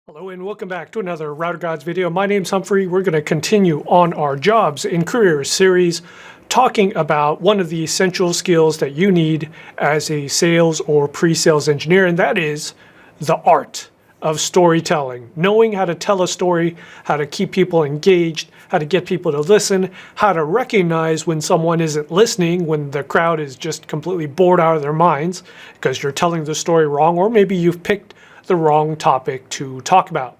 Hello and welcome back to another Router Gods video. My name's Humphrey. We're going to continue on our Jobs and Careers series talking about one of the essential skills that you need as a sales or pre-sales engineer, and that is the art of storytelling. Knowing how to tell a story, how to keep people engaged, how to get people to listen, how to recognize when someone isn't listening, when the crowd is just completely bored out of their minds because you're telling the story wrong, or maybe you've picked the wrong topic to talk about.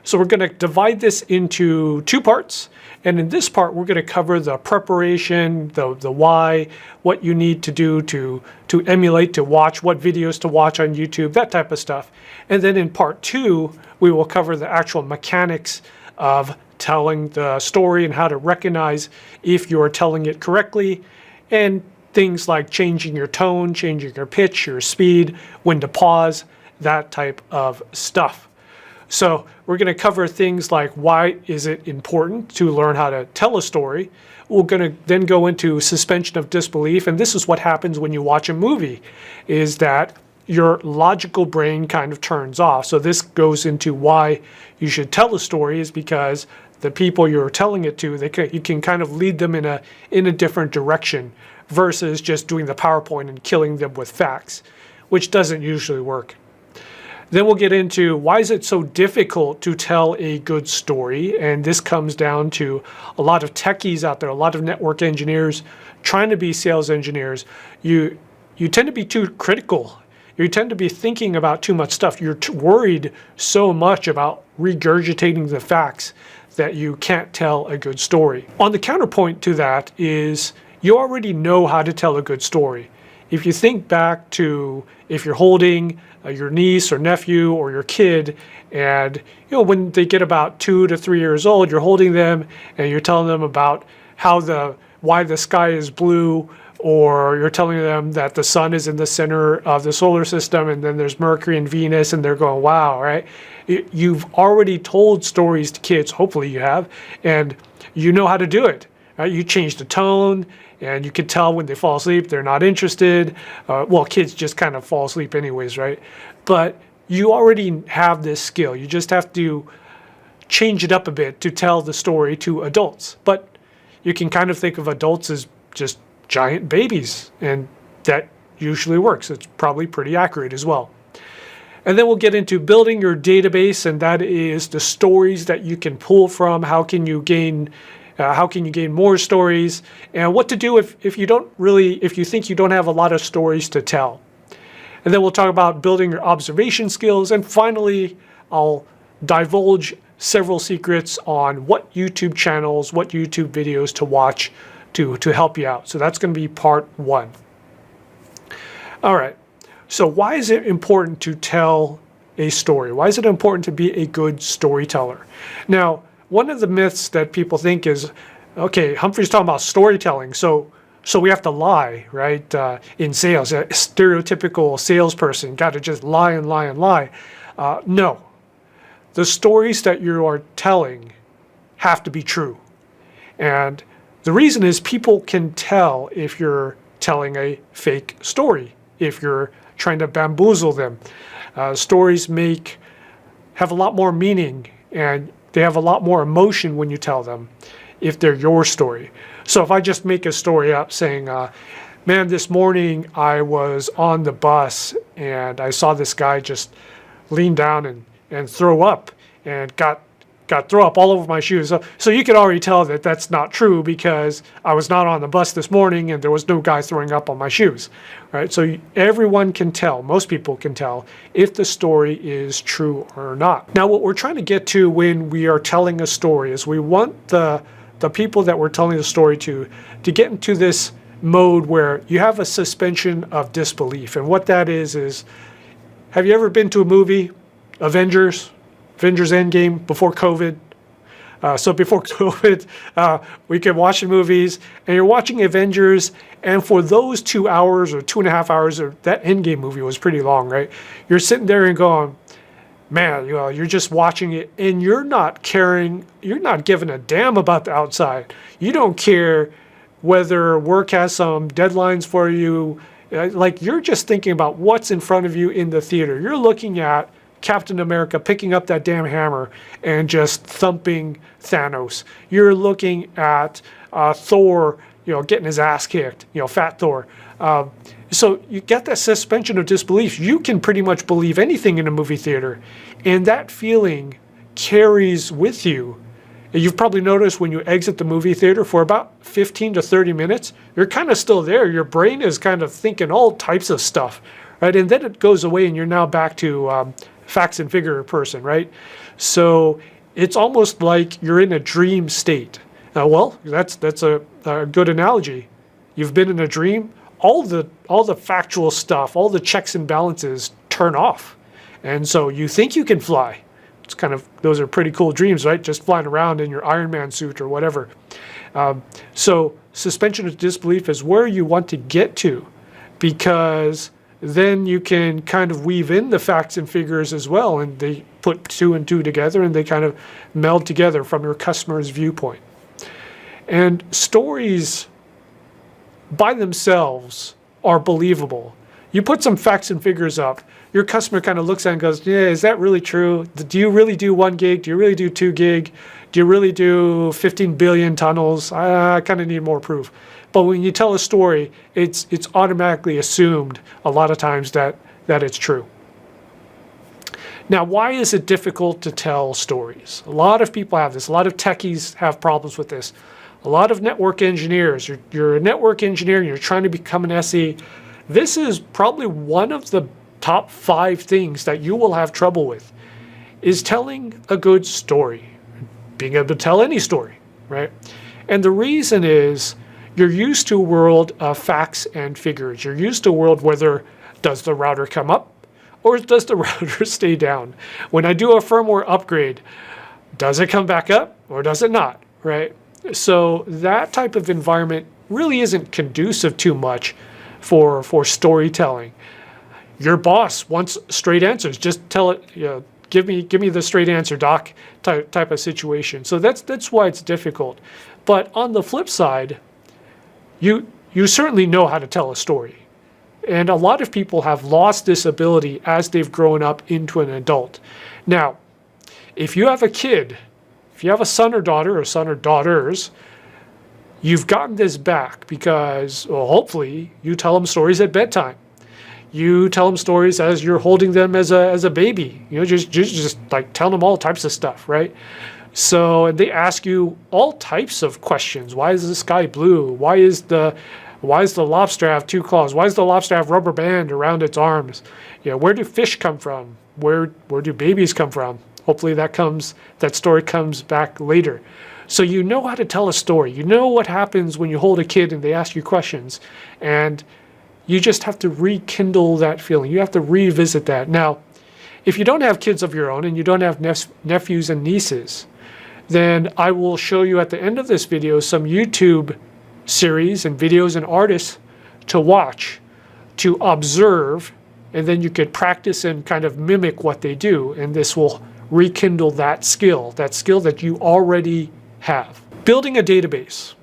So we're going to divide this into two parts. And in this part, we're going to cover the preparation, the why, what you need to do to emulate, to watch, what videos to watch on YouTube, that type of stuff. And then in part two, we will cover the actual mechanics of telling the story and how to recognize if you're telling it correctly, and things like changing your tone, changing your pitch, your speed, when to pause, that type of stuff. So we're going to cover things like why is it important to learn how to tell a story. We're going to then go into suspension of disbelief, and this is what happens when you watch a movie, is that your logical brain kind of turns off. So this goes into why you should tell a story, is because the people you're telling it to, you can kind of lead them in a different direction versus just doing the PowerPoint and killing them with facts, which doesn't usually work. Then we'll get into why is it so difficult to tell a good story, and this comes down to a lot of techies out there, a lot of network engineers trying to be sales engineers. You tend to be too critical. You tend to be thinking about too much stuff. You're worried so much about regurgitating the facts that you can't tell a good story. On the counterpoint to that is you already know how to tell a good story. If you think back to if you're holding your niece or nephew or your kid, and when they get about 2 to 3 years old, you're holding them and you're telling them about why the sky is blue, or you're telling them that the sun is in the center of the solar system and then there's Mercury and Venus, and they're going, wow, right? You've already told stories to kids, hopefully you have, and you know how to do it. Right? You change the tone, and you can tell when they fall asleep, they're not interested. Well, kids just kind of fall asleep anyways, right? But you already have this skill. You just have to change it up a bit to tell the story to adults. But you can kind of think of adults as just giant babies, and that usually works. It's probably pretty accurate as well. And then we'll get into building your database, and that is the stories that you can pull from. How can you gain more stories, and what to do if you think you don't have a lot of stories to tell. And then we'll talk about building your observation skills, and finally I'll divulge several secrets on what YouTube channels, what YouTube videos to watch to help you out. So that's going to be part one. All right, so why is it important to tell a story? Why is it important to be a good storyteller? Now, one of the myths that people think is, okay, Humphrey's talking about storytelling, so we have to lie, right? In sales, a stereotypical salesperson got to just lie and lie and lie. No, the stories that you are telling have to be true. And the reason is people can tell if you're telling a fake story, if you're trying to bamboozle them. Stories have a lot more meaning, and they have a lot more emotion when you tell them if they're your story. So if I just make a story up saying, man, this morning I was on the bus and I saw this guy just lean down and throw up, and got throw up all over my shoes. So you can already tell that that's not true, because I was not on the bus this morning and there was no guy throwing up on my shoes, right? So everyone can tell, most people can tell, if the story is true or not. Now, what we're trying to get to when we are telling a story is we want the people that we're telling the story to get into this mode where you have a suspension of disbelief. And what that is have you ever been to a movie, Avengers Endgame, before COVID? So before COVID, we could watch the movies, and you're watching Avengers, and for those 2 hours or 2.5 hours, or that Endgame movie was pretty long, right? You're sitting there and going, man, you're just watching it, and you're not giving a damn about the outside. You don't care whether work has some deadlines for you. Like, you're just thinking about what's in front of you in the theater. You're looking at Captain America picking up that damn hammer and just thumping Thanos. You're looking at Thor, getting his ass kicked, Fat Thor. So you get that suspension of disbelief. You can pretty much believe anything in a movie theater, and that feeling carries with you. You've probably noticed when you exit the movie theater for about 15 to 30 minutes, you're kind of still there. Your brain is kind of thinking all types of stuff, right? And then it goes away and you're now back to facts and figure person, right? So it's almost like you're in a dream state. Well, that's a good analogy. You've been in a dream. All the factual stuff, all the checks and balances turn off. And so you think you can fly. It's kind of, those are pretty cool dreams, right? Just flying around in your Iron Man suit or whatever. So suspension of disbelief is where you want to get to, because then you can kind of weave in the facts and figures as well, and they put 2 and 2 together and they kind of meld together from your customer's viewpoint. And stories by themselves are believable. You put some facts and figures up, your customer kind of looks at it and goes, yeah, is that really true? Do you really do 1 gig? Do you really do 2 gig? Do you really do 15 billion tunnels? I kind of need more proof. But when you tell a story, it's automatically assumed a lot of times that it's true. Now, why is it difficult to tell stories? A lot of people have this. A lot of techies have problems with this. A lot of network engineers, you're a network engineer and you're trying to become an SE. This is probably one of the top 5 things that you will have trouble with, is telling a good story, being able to tell any story, right? And the reason is you're used to a world of facts and figures. You're used to a world where does the router come up or does the router stay down? When I do a firmware upgrade, does it come back up or does it not, right? So that type of environment really isn't conducive too much for storytelling. Your boss wants straight answers. Just tell it, give me the straight answer, doc, type of situation. So that's why it's difficult. But on the flip side, you certainly know how to tell a story. And a lot of people have lost this ability as they've grown up into an adult. Now, if you have a kid, if you have a son or daughter or son or daughters, you've gotten this back because, well, hopefully you tell them stories at bedtime. You tell them stories as you're holding them as a baby. Just like tell them all types of stuff, right? So, and they ask you all types of questions. Why is the sky blue? Why is the lobster have 2 claws? Why does the lobster have rubber band around its arms? Where do fish come from? Where do babies come from? Hopefully that story comes back later. So you know how to tell a story. You know what happens when you hold a kid and they ask you questions, and you just have to rekindle that feeling. You have to revisit that. Now, if you don't have kids of your own and you don't have nephews and nieces, then I will show you at the end of this video some YouTube series and videos and artists to watch, to observe, and then you could practice and kind of mimic what they do, and this will rekindle that skill that you already have. Building a database.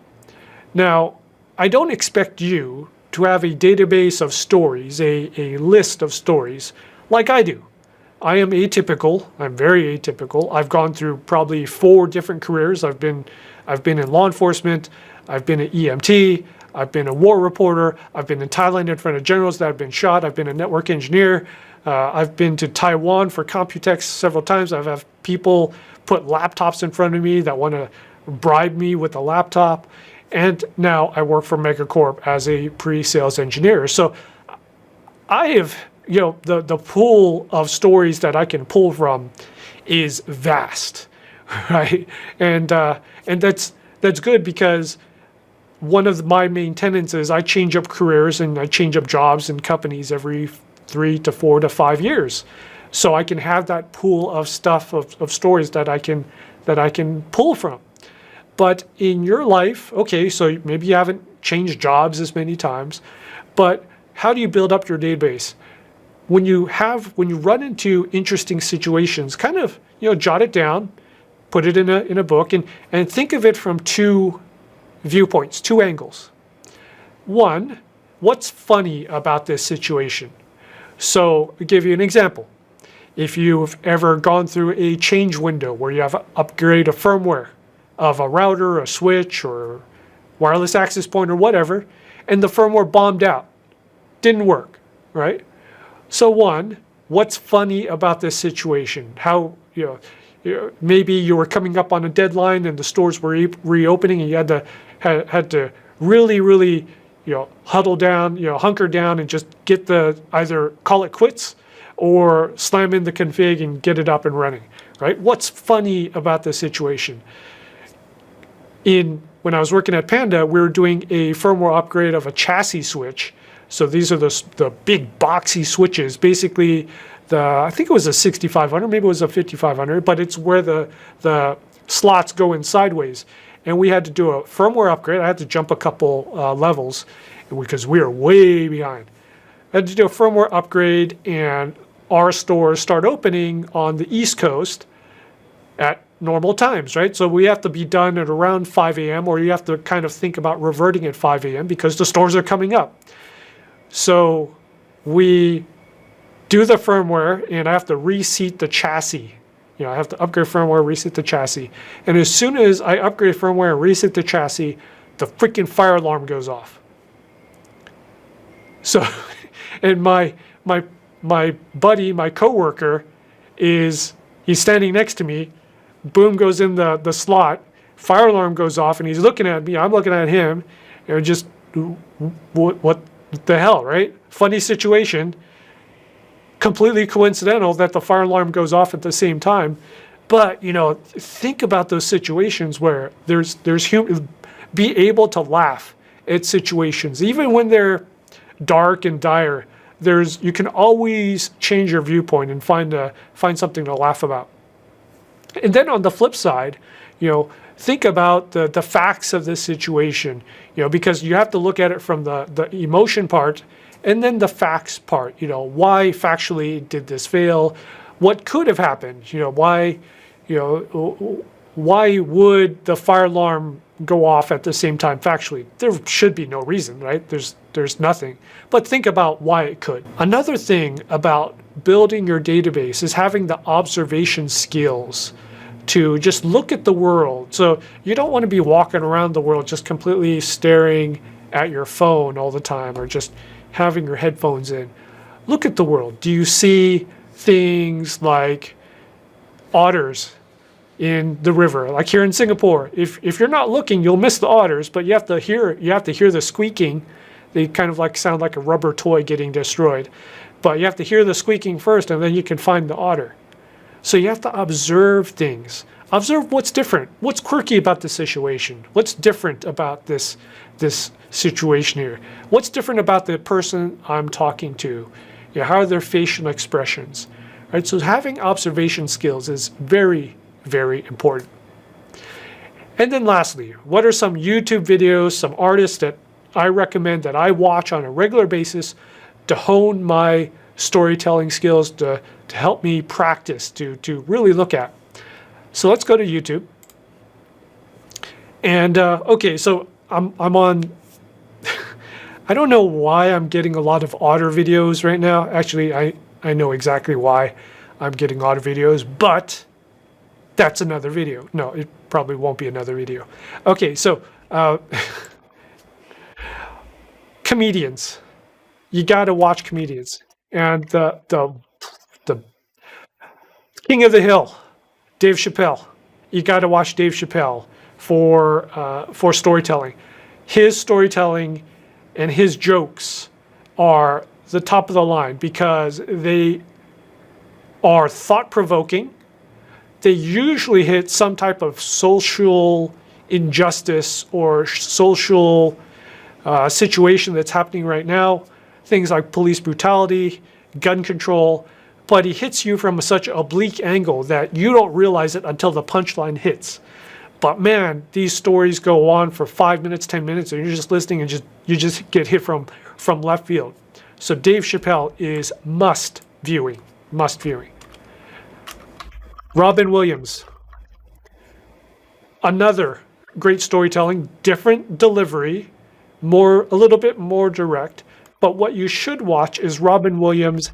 Now, I don't expect you to have a database of stories, a list of stories, like I do. I am atypical. I'm very atypical. I've gone through probably 4 different careers. I've been in law enforcement. I've been an EMT. I've been a war reporter. I've been in Thailand in front of generals that have been shot. I've been a network engineer. I've been to Taiwan for Computex several times. I've had people put laptops in front of me that want to bribe me with a laptop. And now I work for Megacorp as a pre-sales engineer. So I have, the pool of stories that I can pull from is vast, right? And that's good, because one of my main tenets is I change up careers and I change up jobs and companies every 3 to 4 to 5 years. So I can have that pool of stuff, of stories that I can pull from. But in your life, okay, so maybe you haven't changed jobs as many times, but how do you build up your database? When you run into interesting situations, kind of, jot it down, put it in a book, and think of it from 2 viewpoints, 2 angles. One, what's funny about this situation? So I'll give you an example. if you've ever gone through a change window where you have to upgrade a firmware of a router, a switch, or wireless access point or whatever, and the firmware bombed out, didn't work, right? So one, what's funny about this situation? How, maybe you were coming up on a deadline and the stores were reopening and you had to really, huddle down, hunker down and just get either call it quits or slam in the config and get it up and running, right? What's funny about this situation? When I was working at Panda, we were doing a firmware upgrade of a chassis switch. So these are the big boxy switches. Basically, I think it was a 6500, maybe it was a 5500, but it's where the slots go in sideways. And we had to do a firmware upgrade. I had to jump a couple levels because we were way behind. I had to do a firmware upgrade, and our stores start opening on the East Coast at normal times, right? So we have to be done at around 5 a.m. or you have to kind of think about reverting at 5 a.m. because the stores are coming up. So we do the firmware and I have to reseat the chassis. I have to upgrade firmware, reset the chassis. And as soon as I upgrade firmware and reset the chassis, the freaking fire alarm goes off. So, and my buddy, my coworker, he's standing next to me. Boom goes in the slot, fire alarm goes off, and he's looking at me. I'm looking at him, and just what the hell, right? Funny situation. Completely coincidental that the fire alarm goes off at the same time. But, think about those situations where be able to laugh at situations, even when they're dark and dire. You can always change your viewpoint and find something to laugh about. And then on the flip side, think about the facts of this situation, because you have to look at it from the emotion part and then the facts part. Why factually did this fail? What could have happened? Why would the fire alarm go off at the same time factually? There should be no reason, right? There's nothing. But think about why it could. Another thing about building your database is having the observation skills to just look at the world. So you don't want to be walking around the world just completely staring at your phone all the time or just having your headphones in. Look at the world. Do you see things like otters in the river, like here in Singapore? If you're not looking, you'll miss the otters, but you have to hear the squeaking. They kind of sound like a rubber toy getting destroyed. But you have to hear the squeaking first, and then you can find the otter. So you have to observe things. Observe what's different. What's quirky about the situation? What's different about this situation here? What's different about the person I'm talking to? How are their facial expressions? Right? So having observation skills is very, very important. And then lastly, what are some YouTube videos, some artists that I recommend that I watch on a regular basis to hone my storytelling skills, to help me practice, to really look at? So let's go to YouTube. And okay, so I'm on, I don't know why I'm getting a lot of otter videos right now. Actually, I know exactly why I'm getting otter videos, but that's another video. No, it probably won't be another video. Okay, so comedians. You got to watch comedians. And the King of the Hill, Dave Chappelle. You got to watch Dave Chappelle for storytelling. His storytelling and his jokes are the top of the line because they are thought-provoking. They usually hit some type of social injustice or social situation that's happening right now. Things like police brutality, gun control, but he hits you from such an oblique angle that you don't realize it until the punchline hits. But man, these stories go on for 5 minutes, 10 minutes, and you're just listening and you just get hit from left field. So Dave Chappelle is must viewing. Robin Williams, another great storytelling, different delivery, a little bit more direct. But what you should watch is Robin Williams'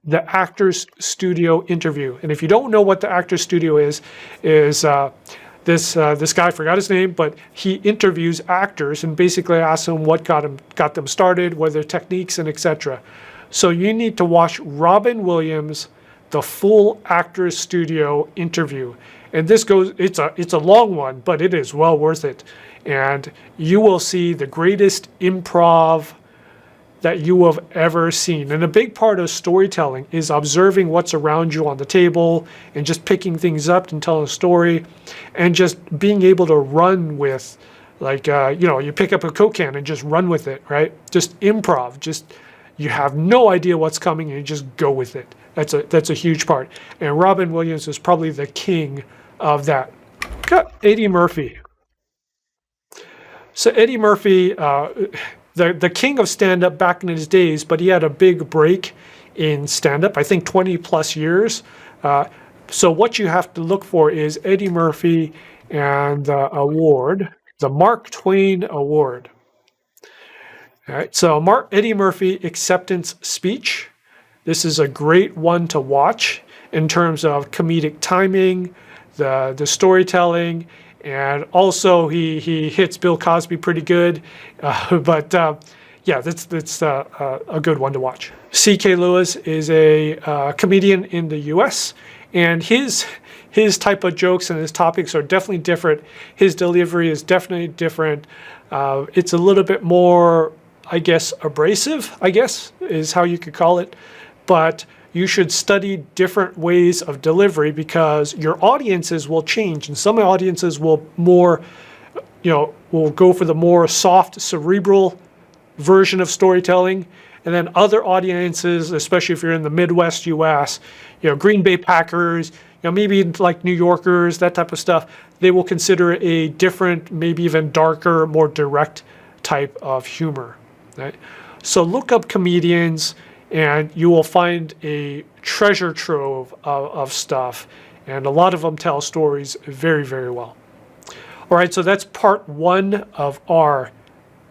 the Actors Studio interview. And if you don't know what the Actors Studio is this guy, I forgot his name, but he interviews actors and basically asks them what got them started, what are their techniques, and etc. So you need to watch Robin Williams, the full Actors Studio interview. And this goes, it's a long one, but it is well worth it. And you will see the greatest improv that you have ever seen. And a big part of storytelling is observing what's around you on the table and just picking things up and telling a story and just being able to run with, like, you pick up a Coke can and just run with it, right? Just improv, you have no idea what's coming and you just go with it. That's a huge part. And Robin Williams is probably the king of that. Got Eddie Murphy. So Eddie Murphy, the king of stand-up back in his days, but he had a big break in stand-up, I think 20 plus years. So what you have to look for is Eddie Murphy and the award, the Mark Twain Award. All right, so Eddie Murphy acceptance speech. This is a great one to watch in terms of comedic timing, the storytelling, and also he hits Bill Cosby pretty good. Yeah, that's a good one to watch. C.K. Lewis is a comedian in the U.S., and his type of jokes and his topics are definitely different. His delivery is definitely different. It's a little bit more, I guess, abrasive, I guess, is how you could call it. But you should study different ways of delivery because your audiences will change. And some audiences will will go for the more soft, cerebral version of storytelling. And then other audiences, especially if you're in the Midwest US, Green Bay Packers, maybe like New Yorkers, that type of stuff, they will consider a different, maybe even darker, more direct type of humor. Right? So look up comedians and you will find a treasure trove of stuff. And a lot of them tell stories very, very well. All right, so that's part one of our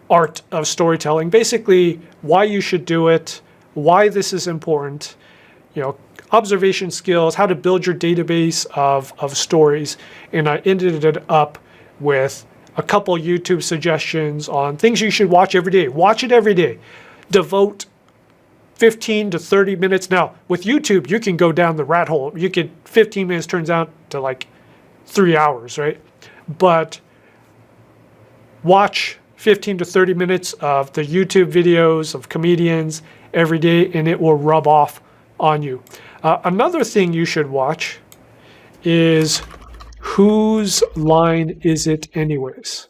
art of storytelling. Basically, why you should do it, why this is important, observation skills, how to build your database of stories. And I ended it up with a couple YouTube suggestions on things you should watch every day. Watch it every day. Devote 15 to 30 minutes. Now, with YouTube, you can go down the rat hole. 15 minutes turns out to like 3 hours, right? But watch 15 to 30 minutes of the YouTube videos of comedians every day, and it will rub off on you. Another thing you should watch is Whose Line Is It Anyways?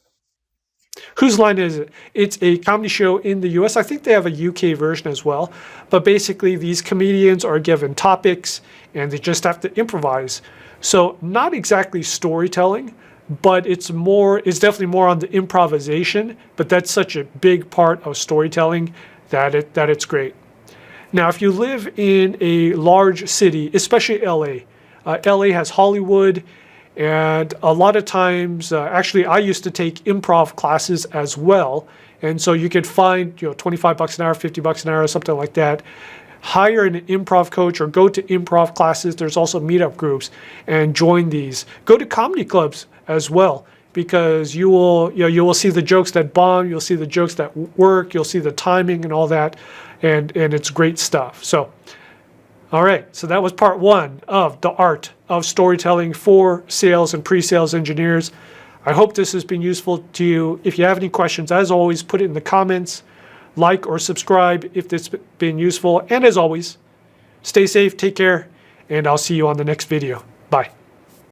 Whose Line Is It? It's a comedy show in the US. I think they have a UK version as well. But basically, these comedians are given topics and they just have to improvise. So not exactly storytelling, but it's definitely more on the improvisation. But that's such a big part of storytelling that it's great. Now, if you live in a large city, especially LA, LA has Hollywood. And a lot of times, actually, I used to take improv classes as well. And so you could find, $25 an hour, $50 an hour, something like that. Hire an improv coach or go to improv classes. There's also meetup groups and join these. Go to comedy clubs as well because you will see the jokes that bomb. You'll see the jokes that work. You'll see the timing and all that. And it's great stuff. So. All right, so that was part one of the art of storytelling for sales and pre-sales engineers. I hope this has been useful to you. If you have any questions, as always, put it in the comments, like or subscribe if this has been useful. And as always, stay safe, take care, and I'll see you on the next video.